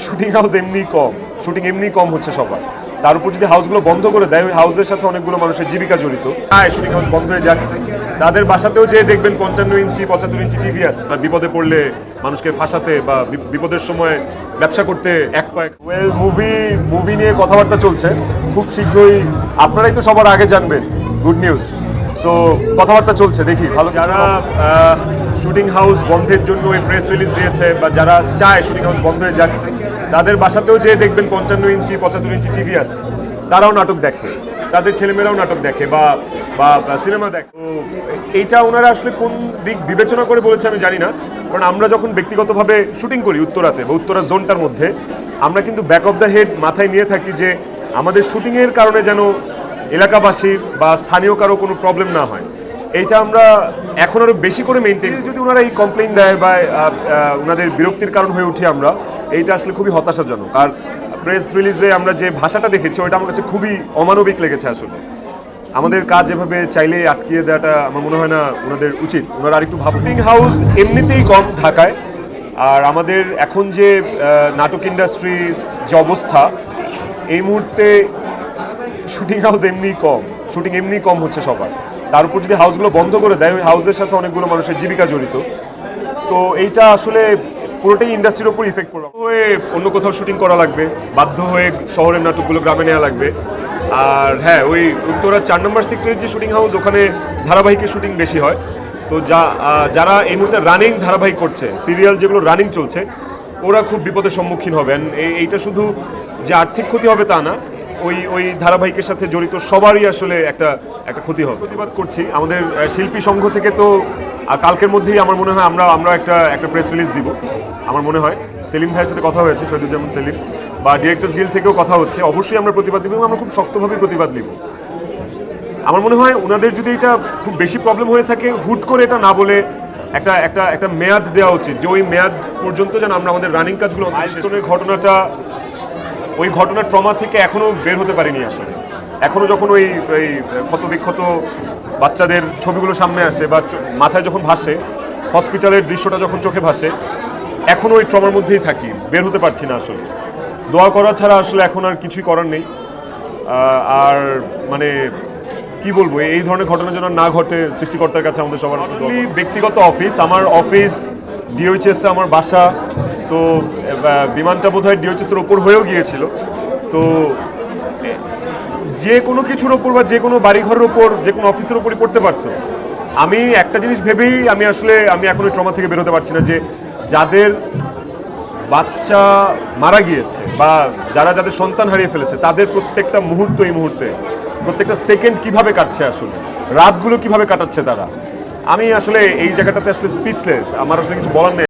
Shooting house এমনি কম, shooting এমনি কম হচ্ছে সবার। তার উপর যদি হাউসগুলো বন্ধ করে দেয়, ওই হাউসের সাথে অনেকগুলো মানুষের জীবিকা জড়িত। হ্যাঁ, শুটিং হাউস বন্ধ হয়ে যাক, তাদের বাসাতেও যেয়ে দেখবেন 55 ইঞ্চি 75 ইঞ্চি টিভি আছে। বিপদে পড়লে মানুষকে ফাঁসাতে বা বিপদের সময় ব্যবসা করতে এক পায়। ওয়েল, মুভি নিয়ে কথাবার্তা চলছে, খুব শীঘ্রই আপনারাই তো সবার আগে জানবেন। Good news. সো কথাবার্তা চলছে, দেখি ভালো। যারা শুটিং হাউস বন্ধের জন্য ওই প্রেস রিলিজ দিয়েছে বা যারা চায় শুটিং হাউস বন্ধ হয়ে যাক, তাদের বাসাতেও যেয়ে দেখবেন 55 ইঞ্চি 75 ইঞ্চি টিভি আছে। তারাও নাটক দেখে, তাদের ছেলেমেয়েরাও নাটক দেখে বা সিনেমা দেখে। তো এইটা ওনারা আসলে কোন দিক বিবেচনা করে বলেছে আমি জানি না, কারণ আমরা যখন ব্যক্তিগতভাবে শুটিং করি উত্তরাতে বা উত্তরা জোনটার মধ্যে, আমরা কিন্তু ব্যাক অফ দ্য হেড মাথায় নিয়ে থাকি যে আমাদের শুটিংয়ের কারণে যেন এলাকাবাসীর বা স্থানীয় কারো কোনো প্রবলেম না হয়। এইটা আমরা এখন আরও বেশি করে মেনটেন। যদি ওনারা এই কমপ্লেইন দেয় বা ওনাদের বিরক্তির কারণ হয়ে উঠি আমরা, এইটা আসলে খুবই হতাশাজনক। আর প্রেস রিলিজে আমরা যে ভাষাটা দেখেছি ওইটা আমার কাছে খুবই অমানবিক লেগেছে। আসলে আমাদের কাজ এভাবে চাইলে আটকিয়ে দেওয়াটা আমার মনে হয় না ওনাদের উচিত। ওনারা আরেকটু শুটিং হাউস এমনিতেই কম ঢাকায়, আর আমাদের এখন যে নাটক ইন্ডাস্ট্রির যে অবস্থা এই মুহূর্তে, শুটিং হাউস এমনি কম হচ্ছে সবার। তার উপর যদি হাউসগুলো বন্ধ করে দেয়, ওই হাউসের সাথে অনেকগুলো মানুষের জীবিকা জড়িত। তো এইটা আসলে পুরোটাই ইন্ডাস্ট্রির ওপর ইফেক্ট পড়বে। হয়ে অন্য কোথাও শুটিং করা লাগবে, বাধ্য হয়ে শহরের নাটকগুলো গ্রামে নেওয়া লাগবে। আর হ্যাঁ, ওই উত্তরা 4 নম্বর সেক্টরের যে শুটিং হাউস, ওখানে ধারাবাহিকের শুটিং বেশি হয়। তো যারা এই মুহূর্তে রানিং ধারাবাহিক করছে, সিরিয়াল যেগুলো রানিং চলছে, ওরা খুব বিপদের সম্মুখীন হবেন। এইটা শুধু যে আর্থিক ক্ষতি হবে তা না, ওই ধারাবাহিকের সাথে জড়িত সবারই আসলে একটা ক্ষতি হবে। প্রতিবাদ করছি আমাদের শিল্পী সংঘ থেকে। তো কালকের মধ্যেই আমার মনে হয় আমরা একটা প্রেস রিলিজ দিব। আমার মনে হয় সেলিম ভাইয়ের সাথে কথা হয়েছে, শহীদুজ্জামান সেলিম, বা ডিরেক্টর্স গিল্ড থেকেও কথা হচ্ছে। অবশ্যই আমরা প্রতিবাদ দিব এবং আমরা খুব শক্তভাবেই প্রতিবাদ দিব। আমার মনে হয় ওনাদের যদি এটা খুব বেশি প্রবলেম হয়ে থাকে, হুট করে এটা না বলে একটা মেয়াদ দেওয়া উচিত, যে ওই মেয়াদ পর্যন্ত যেন আমরা আমাদের রানিং কাজগুলো। মাইলস্টোনের ঘটনাটা, ওই ঘটনার ট্রমা থেকে এখনও বের হতে পারিনি আসলে। এখনও যখন ওই ক্ষতবিক্ষত বাচ্চাদের ছবিগুলো সামনে আসে বা মাথায় যখন ভাসে, হসপিটালের দৃশ্যটা যখন চোখে ভাসে, এখনও ওই ট্রমার মধ্যেই থাকি, বের হতে পারছি না আসলে। দোয়া করা ছাড়া আসলে এখন আর কিছুই করার নেই। আর মানে কি বলবো, এই ধরনের ঘটনা যেন না ঘটে সৃষ্টিকর্তার কাছে আমাদের সবার। ব্যক্তিগত অফিস, আমার অফিস ডিওএইচএস আমার বাসা। তো বিমানটা বোধহয় ডিওএইচএসের ওপর হয়েও গিয়েছিল। তো যে কোনো কিছুর ওপর বা যে কোনো বাড়িঘরের ওপর, যে কোনো অফিসের ওপরই পড়তে পারতো। আমি একটা জিনিস ভেবেই আমি এখন ওই ট্রমা থেকে বেরোতে পারছি না, যে যাদের বাচ্চা মারা গিয়েছে বা যাদের সন্তান হারিয়ে ফেলেছে, তাদের প্রত্যেকটা মুহূর্ত, এই মুহূর্তে প্রত্যেকটা সেকেন্ড কিভাবে কাটছে, আসলে রাতগুলো কিভাবে কাটাচ্ছে তারা। আমি আসলে এই জায়গাটাতে আসলে স্পিচলেস, আমার আসলে কিছু বলার নেই।